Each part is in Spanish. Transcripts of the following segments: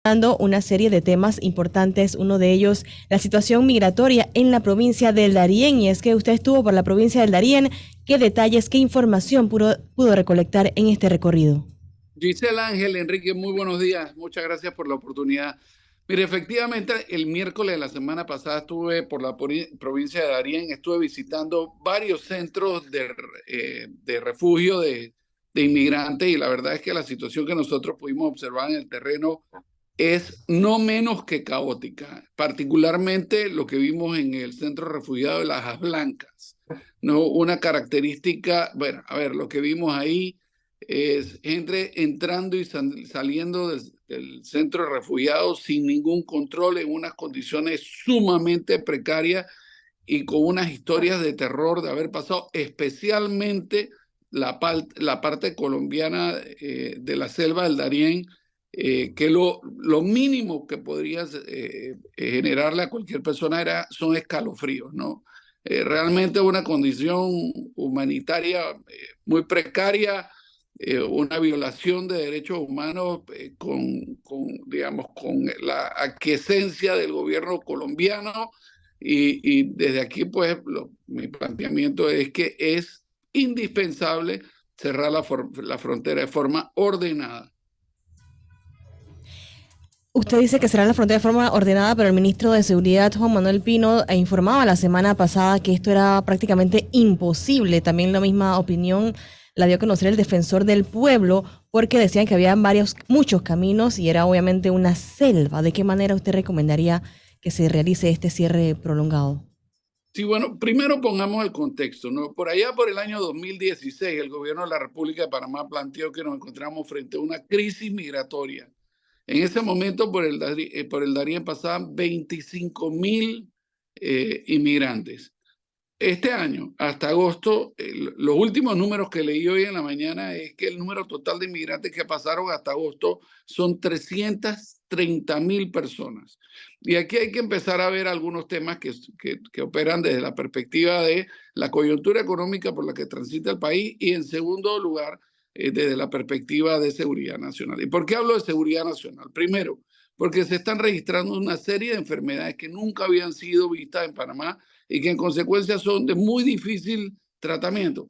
Dando una serie de temas importantes, uno de ellos la situación migratoria en la provincia del Darién, y es que usted estuvo por la provincia del Darién. ¿Qué detalles, qué información pudo recolectar en este recorrido? Giselle Ángel, Enrique, muy buenos días. Muchas gracias por la oportunidad. Mire, efectivamente, el miércoles de la semana pasada estuve por la provincia de Darién, estuve visitando varios centros de refugio de inmigrantes, y la verdad es que la situación que nosotros pudimos observar en el terreno es no menos que caótica, particularmente lo que vimos en el centro refugiado de Lajas Blancas. No, una característica, bueno, a ver, lo que vimos ahí es gente entrando y saliendo del centro de refugiados sin ningún control, en unas condiciones sumamente precarias y con unas historias de terror de haber pasado, especialmente la parte colombiana de la selva del Darién, que lo mínimo que podrías generarle a cualquier persona son escalofríos, ¿no? Realmente una condición humanitaria muy precaria, una violación de derechos humanos digamos, con la aquiescencia del gobierno colombiano. Y desde aquí, pues, mi planteamiento es que es indispensable cerrar la frontera de forma ordenada. Usted dice que será en la frontera de forma ordenada, pero el ministro de Seguridad, Juan Manuel Pino, informaba la semana pasada que esto era prácticamente imposible. También la misma opinión la dio a conocer el defensor del pueblo, porque decían que había muchos caminos y era obviamente una selva. ¿De qué manera usted recomendaría que se realice este cierre prolongado? Sí, bueno, primero pongamos el contexto, ¿no? Por allá, por el año 2016, el gobierno de la República de Panamá planteó que nos encontramos frente a una crisis migratoria. En ese momento, por el Darién pasaban 25.000 inmigrantes. Este año, hasta agosto, los últimos números que leí hoy en la mañana es que el número total de inmigrantes que pasaron hasta agosto son 330.000 personas. Y aquí hay que empezar a ver algunos temas que operan desde la perspectiva de la coyuntura económica por la que transita el país, y en segundo lugar, desde la perspectiva de seguridad nacional. ¿Y por qué hablo de seguridad nacional? Primero, porque se están registrando una serie de enfermedades que nunca habían sido vistas en Panamá y que en consecuencia son de muy difícil tratamiento.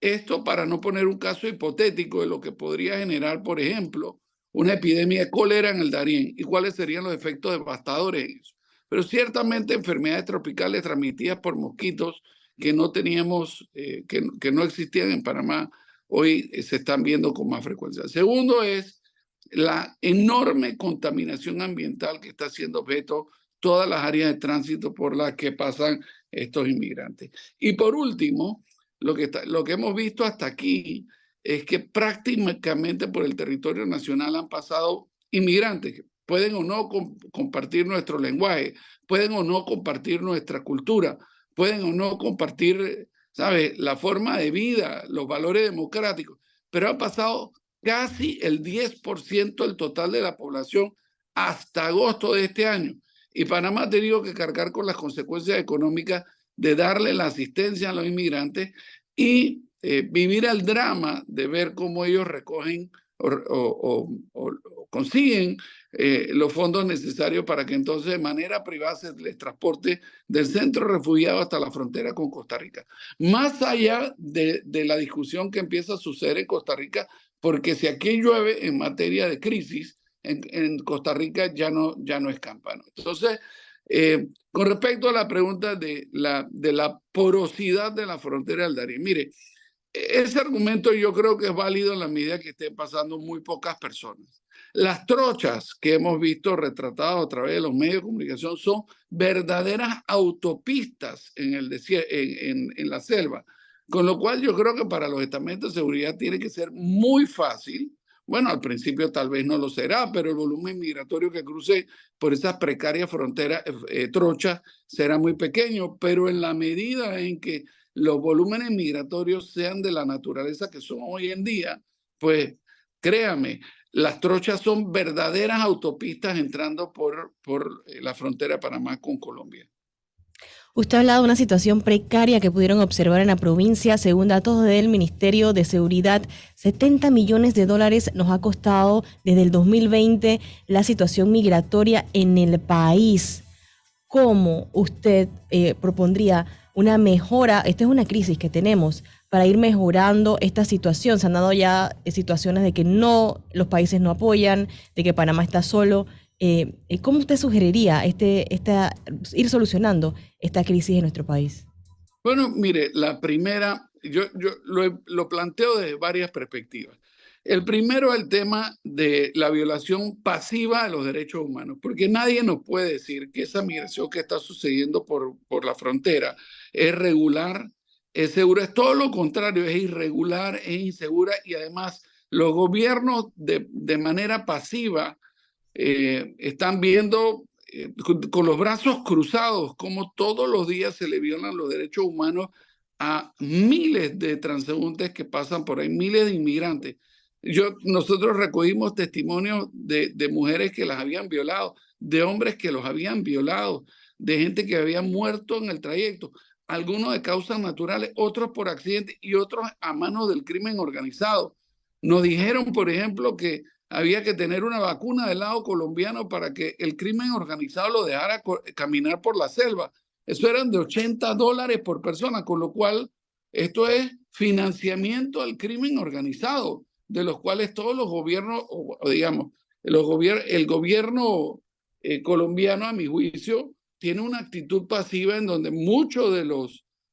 Esto para no poner un caso hipotético de lo que podría generar, por ejemplo, una epidemia de cólera en el Darién y cuáles serían los efectos devastadores en eso. Pero ciertamente enfermedades tropicales transmitidas por mosquitos que no teníamos, que no existían en Panamá, hoy se están viendo con más frecuencia. Segundo es la enorme contaminación ambiental que está siendo objeto todas las áreas de tránsito por las que pasan estos inmigrantes. Y por último, lo que hemos visto hasta aquí es que prácticamente por el territorio nacional han pasado inmigrantes que pueden o no compartir nuestro lenguaje, pueden o no compartir nuestra cultura, pueden o no compartir, ¿sabe?, la forma de vida, los valores democráticos, pero han pasado casi el 10% del total de la población hasta agosto de este año. Y Panamá ha tenido que cargar con las consecuencias económicas de darle la asistencia a los inmigrantes y vivir el drama de ver cómo ellos recogen o consiguen los fondos necesarios para que entonces de manera privada se les transporte del centro refugiado hasta la frontera con Costa Rica. Más allá de la discusión que empieza a suceder en Costa Rica, porque si aquí llueve en materia de crisis, en Costa Rica ya no escampa, ¿no? Entonces, con respecto a la pregunta de la porosidad de la frontera del Darién, mire, ese argumento yo creo que es válido en la medida que estén pasando muy pocas personas. Las trochas que hemos visto retratadas a través de los medios de comunicación son verdaderas autopistas en en la selva, con lo cual yo creo que para los estamentos de seguridad tiene que ser muy fácil. Bueno, al principio tal vez no lo será, pero el volumen migratorio que cruce por esas precarias fronteras, trochas, será muy pequeño, pero en la medida en que los volúmenes migratorios sean de la naturaleza que son hoy en día, pues créame, las trochas son verdaderas autopistas entrando por la frontera de Panamá con Colombia. Usted ha hablado de una situación precaria que pudieron observar en la provincia. Según datos del Ministerio de Seguridad, 70 millones de dólares nos ha costado desde el 2020 la situación migratoria en el país. ¿Cómo usted propondría una mejora? Esta es una crisis que tenemos para ir mejorando esta situación. Se han dado ya situaciones de que no, los países no apoyan, de que Panamá está solo. ¿Cómo usted sugeriría ir solucionando esta crisis en nuestro país? Bueno, mire, la primera, yo lo planteo desde varias perspectivas. El primero es el tema de la violación pasiva de los derechos humanos, porque nadie nos puede decir que esa migración que está sucediendo por la frontera es regular, es segura, es todo lo contrario, es irregular, es insegura y además los gobiernos de manera pasiva están viendo con los brazos cruzados como todos los días se le violan los derechos humanos a miles de transeúntes que pasan por ahí, miles de inmigrantes. Nosotros recogimos testimonios de mujeres que las habían violado, de hombres que los habían violado, de gente que había muerto en el trayecto, algunos de causas naturales, otros por accidente y otros a manos del crimen organizado. Nos dijeron, por ejemplo, que había que tener una vacuna del lado colombiano para que el crimen organizado lo dejara caminar por la selva. Eso eran de $80 por persona, con lo cual esto es financiamiento al crimen organizado, de los cuales todos los gobiernos, o digamos, el gobierno colombiano, a mi juicio, tiene una actitud pasiva en donde muchos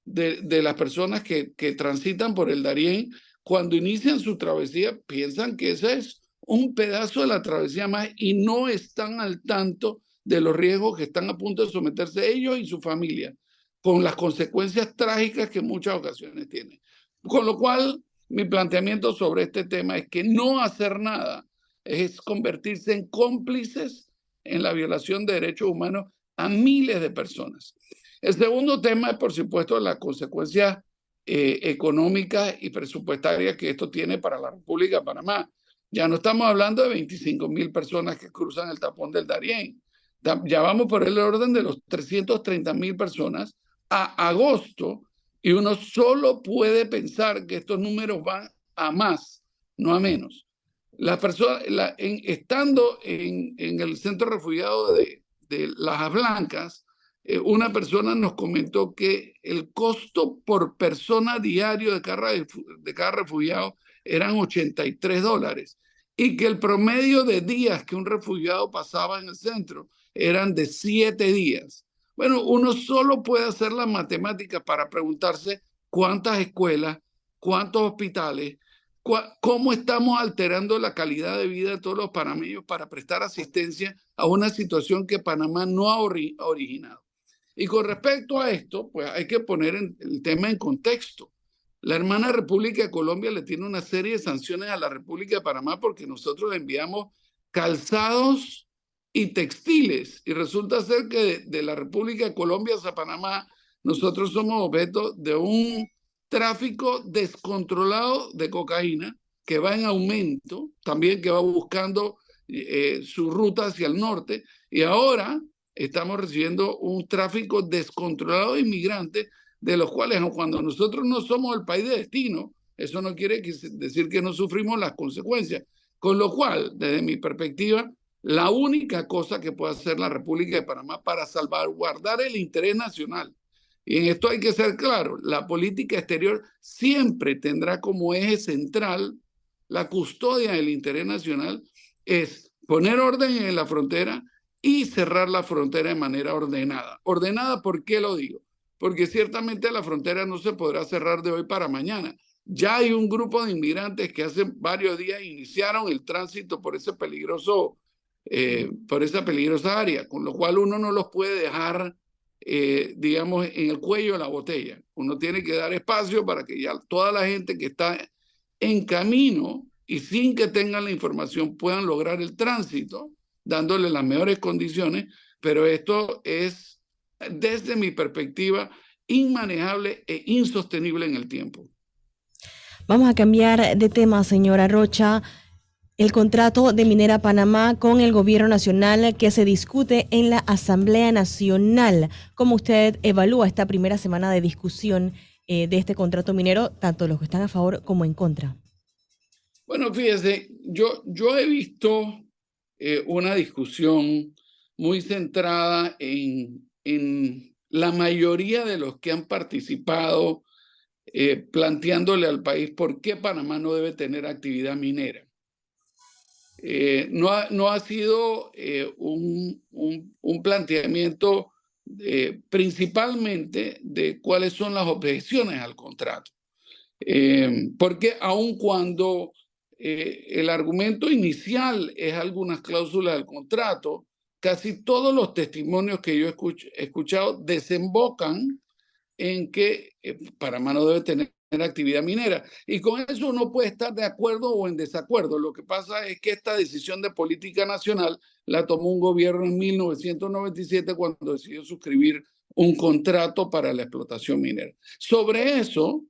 de las personas que transitan por el Darién, cuando inician su travesía, piensan que ese es un pedazo de la travesía más y no están al tanto de los riesgos que están a punto de someterse ellos y su familia, con las consecuencias trágicas que en muchas ocasiones tienen. Con lo cual, mi planteamiento sobre este tema es que no hacer nada es convertirse en cómplices en la violación de derechos humanos a miles de personas. El segundo tema es, por supuesto, las consecuencias económicas y presupuestarias que esto tiene para la República de Panamá. Ya no estamos hablando de 25,000 personas que cruzan el tapón del Darién. Ya vamos por el orden de los 330,000 personas a agosto y uno solo puede pensar que estos números van a más, no a menos. Estando en el centro refugiado de Lajas Blancas, una persona nos comentó que el costo por persona diario de cada refugiado eran $83 y que el promedio de días que un refugiado pasaba en el centro eran de 7 días. Bueno, uno solo puede hacer las matemáticas para preguntarse cuántas escuelas, cuántos hospitales, cómo estamos alterando la calidad de vida de todos los panameños para prestar asistencia a una situación que Panamá no ha originado. Y con respecto a esto, pues hay que poner el tema en contexto. La hermana República de Colombia le tiene una serie de sanciones a la República de Panamá porque nosotros le enviamos calzados y textiles. Y resulta ser que de la República de Colombia hacia Panamá, nosotros somos objeto de un tráfico descontrolado de cocaína que va en aumento, también que va buscando su ruta hacia el norte. Y ahora estamos recibiendo un tráfico descontrolado de inmigrantes, de los cuales cuando nosotros no somos el país de destino, eso no quiere decir que no sufrimos las consecuencias. Con lo cual, desde mi perspectiva, la única cosa que puede hacer la República de Panamá para salvaguardar el interés nacional, y en esto hay que ser claro, la política exterior siempre tendrá como eje central la custodia del interés nacional, es poner orden en la frontera y cerrar la frontera de manera ordenada. Ordenada, ¿por qué lo digo? Porque ciertamente la frontera no se podrá cerrar de hoy para mañana. Ya hay un grupo de inmigrantes que hace varios días iniciaron el tránsito por esa peligrosa área, con lo cual uno no los puede dejar, digamos, en el cuello de la botella. Uno tiene que dar espacio para que ya toda la gente que está en camino y sin que tengan la información puedan lograr el tránsito, dándole las mejores condiciones, pero esto es, desde mi perspectiva, inmanejable e insostenible en el tiempo. Vamos a cambiar de tema, señora Rocha. El contrato de Minera Panamá con el gobierno nacional que se discute en la Asamblea Nacional. ¿Cómo usted evalúa esta primera semana de discusión de este contrato minero, tanto los que están a favor como en contra? Bueno, fíjese, yo he visto una discusión muy centrada en la mayoría de los que han participado planteándole al país por qué Panamá no debe tener actividad minera. No ha sido un planteamiento principalmente de cuáles son las objeciones al contrato. Porque aun cuando el argumento inicial es algunas cláusulas del contrato, casi todos los testimonios que yo he escuchado desembocan en que Panamá no debe tener actividad minera. Y con eso uno puede estar de acuerdo o en desacuerdo. Lo que pasa es que esta decisión de política nacional la tomó un gobierno en 1997 cuando decidió suscribir un contrato para la explotación minera. Sobre eso,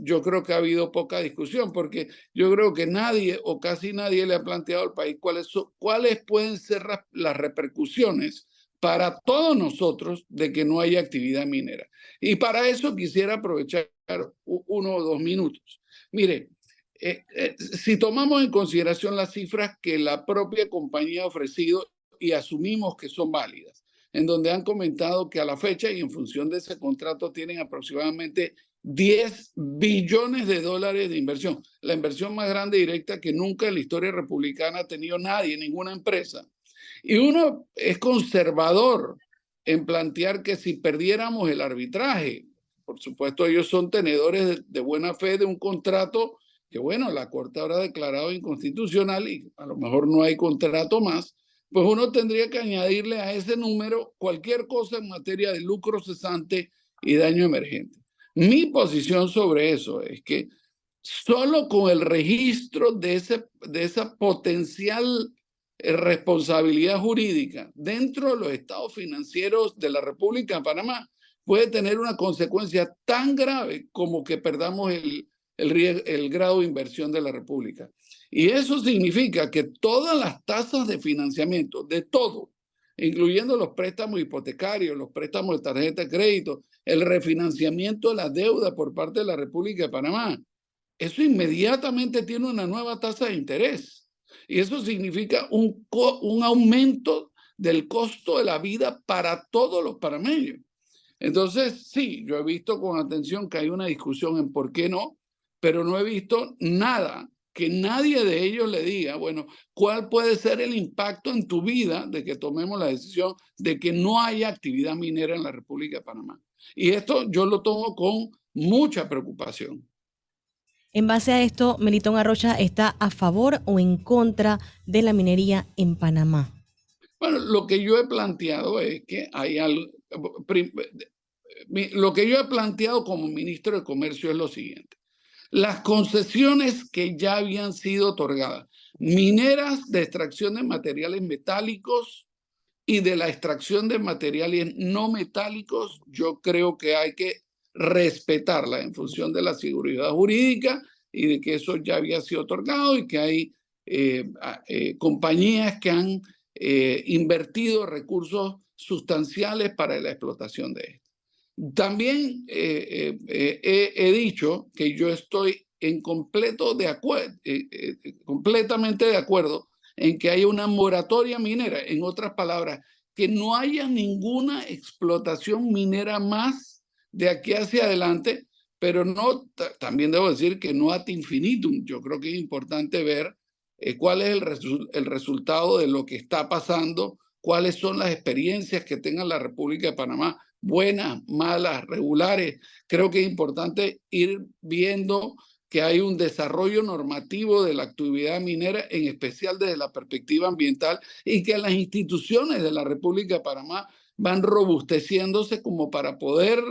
yo creo que ha habido poca discusión, porque yo creo que nadie o casi nadie le ha planteado al país cuáles pueden ser las repercusiones para todos nosotros de que no haya actividad minera. Y para eso quisiera aprovechar 1 o 2 minutos. Mire, si tomamos en consideración las cifras que la propia compañía ha ofrecido y asumimos que son válidas, en donde han comentado que a la fecha y en función de ese contrato tienen aproximadamente 10 billones de dólares de inversión, la inversión más grande directa que nunca en la historia republicana ha tenido nadie, ninguna empresa. Y uno es conservador en plantear que si perdiéramos el arbitraje, por supuesto ellos son tenedores de buena fe de un contrato que, bueno, la Corte habrá declarado inconstitucional y a lo mejor no hay contrato más, pues uno tendría que añadirle a ese número cualquier cosa en materia de lucro cesante y daño emergente. Mi posición sobre eso es que solo con el registro de esa potencial responsabilidad jurídica dentro de los estados financieros de la República de Panamá puede tener una consecuencia tan grave como que perdamos el grado de inversión de la República. Y eso significa que todas las tasas de financiamiento, de todo, incluyendo los préstamos hipotecarios, los préstamos de tarjeta de crédito, el refinanciamiento de la deuda por parte de la República de Panamá, eso inmediatamente tiene una nueva tasa de interés. Y eso significa un aumento del costo de la vida para todos los panameños. Entonces, sí, yo he visto con atención que hay una discusión en por qué no, pero no he visto nada que nadie de ellos le diga, bueno, ¿cuál puede ser el impacto en tu vida de que tomemos la decisión de que no haya actividad minera en la República de Panamá? Y esto yo lo tomo con mucha preocupación. En base a esto, Melitón Arrocha está a favor o en contra de la minería en Panamá. Bueno, lo que yo he planteado es que hay algo, lo que yo he planteado como ministro de Comercio es lo siguiente. Las concesiones que ya habían sido otorgadas, mineras de extracción de materiales metálicos y de la extracción de materiales no metálicos, yo creo que hay que respetarla en función de la seguridad jurídica y de que eso ya había sido otorgado y que hay compañías que han invertido recursos sustanciales para la explotación de esto. También he dicho que yo estoy en completamente de acuerdo en que haya una moratoria minera, en otras palabras, que no haya ninguna explotación minera más de aquí hacia adelante, pero no, también debo decir que no ad infinitum. Yo creo que es importante ver cuál es el resultado de lo que está pasando, cuáles son las experiencias que tenga la República de Panamá, buenas, malas, regulares. Creo que es importante ir viendo que hay un desarrollo normativo de la actividad minera, en especial desde la perspectiva ambiental, y que las instituciones de la República de Panamá van robusteciéndose como para poder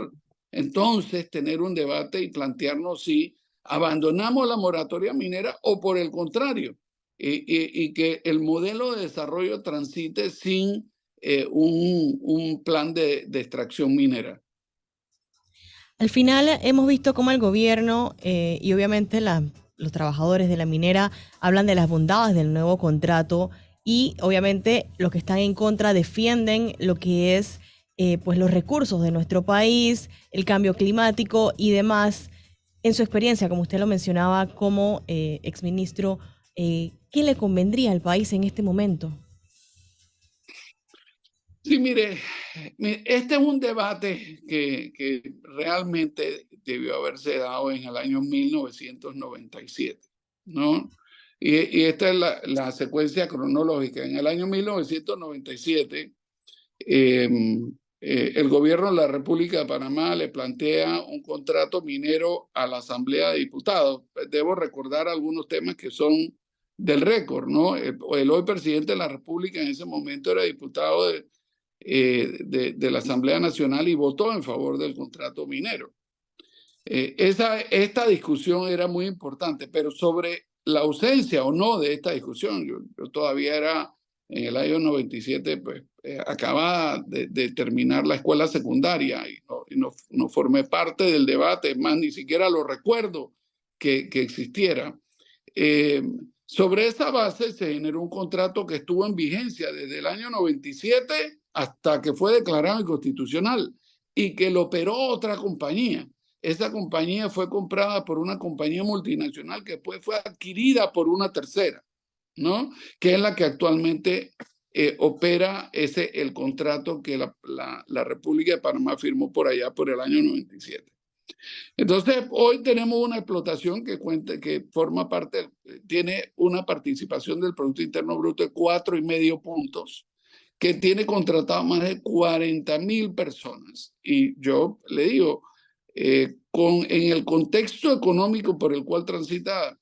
entonces tener un debate y plantearnos si abandonamos la moratoria minera o por el contrario, y que el modelo de desarrollo transite sin un plan de extracción minera. Al final hemos visto cómo el gobierno y obviamente los trabajadores de la minera hablan de las bondades del nuevo contrato y obviamente los que están en contra defienden lo que es pues los recursos de nuestro país, el cambio climático y demás. En su experiencia, como usted lo mencionaba como exministro, ¿qué le convendría al país en este momento? Sí, mire, este es un debate que realmente debió haberse dado en el año 1997, ¿no? Y esta es la secuencia cronológica. En el año 1997, el gobierno de la República de Panamá le plantea un contrato minero a la Asamblea de Diputados. Debo recordar algunos temas que son del récord, ¿no? El hoy presidente de la República en ese momento era diputado de la Asamblea Nacional y votó en favor del contrato minero. Esta discusión era muy importante, pero sobre la ausencia o no de esta discusión, yo todavía era en el año 97, pues acababa de terminar la escuela secundaria y no formé parte del debate, más ni siquiera lo recuerdo que existiera. Sobre esa base se generó un contrato que estuvo en vigencia desde el año 97 hasta que fue declarado inconstitucional y que lo operó otra compañía. Esa compañía fue comprada por una compañía multinacional que después fue adquirida por una tercera, ¿no? Que es la que actualmente opera el contrato que la República de Panamá firmó por allá por el año 97. Entonces, hoy tenemos una explotación que forma parte, tiene una participación del Producto Interno Bruto de 4,5 puntos, que tiene contratado más de 40,000 personas. Y yo le digo, en el contexto económico por el cual transita,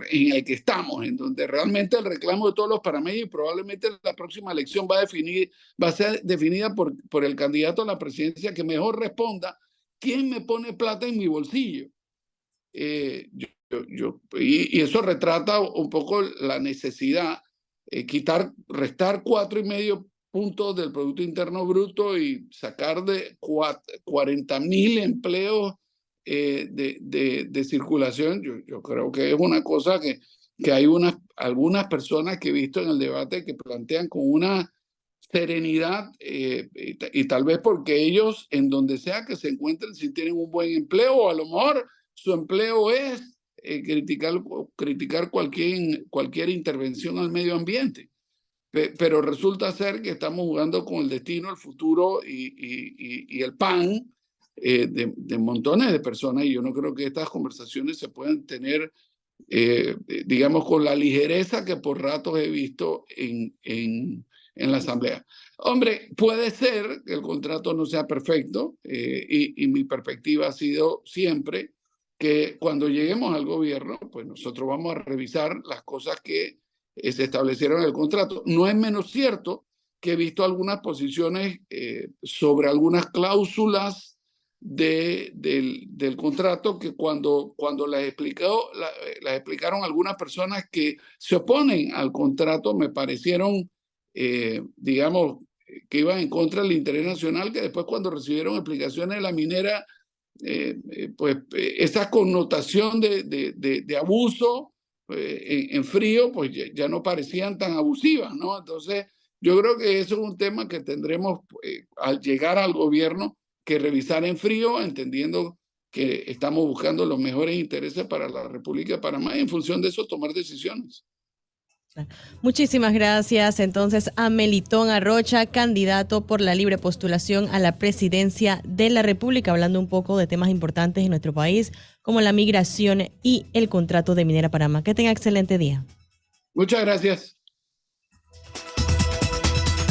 en el que estamos, en donde realmente el reclamo de todos los panameños y probablemente la próxima elección va a ser definida por el candidato a la presidencia que mejor responda, ¿quién me pone plata en mi bolsillo? Y eso retrata un poco la necesidad, restar 4,5 puntos del Producto Interno Bruto y sacar de 40,000 empleos de circulación. Yo creo que es una cosa que hay algunas personas que he visto en el debate que plantean con una serenidad y tal vez porque ellos, en donde sea que se encuentren, si tienen un buen empleo o a lo mejor su empleo es criticar cualquier intervención al medio ambiente. Pero resulta ser que estamos jugando con el destino, el futuro y el pan de montones de personas, y yo no creo que estas conversaciones se puedan tener, digamos, con la ligereza que por ratos he visto en la Asamblea. Hombre, puede ser que el contrato no sea perfecto y mi perspectiva ha sido siempre que cuando lleguemos al gobierno, pues nosotros vamos a revisar las cosas que se establecieron en el contrato. No es menos cierto que he visto algunas posiciones sobre algunas cláusulas del contrato que cuando las explicaron algunas personas que se oponen al contrato me parecieron, digamos, que iban en contra del interés nacional, que después cuando recibieron explicaciones de la minera, pues esa connotación de abuso en frío, pues ya no parecían tan abusivas, ¿no? Entonces, yo creo que eso es un tema que tendremos al llegar al gobierno que revisar en frío, entendiendo que estamos buscando los mejores intereses para la República de Panamá y en función de eso tomar decisiones. Muchísimas gracias entonces a Melitón Arrocha, candidato por la libre postulación a la presidencia de la República, hablando un poco de temas importantes en nuestro país, como la migración y el contrato de Minera Panamá. Que tenga excelente día. Muchas gracias.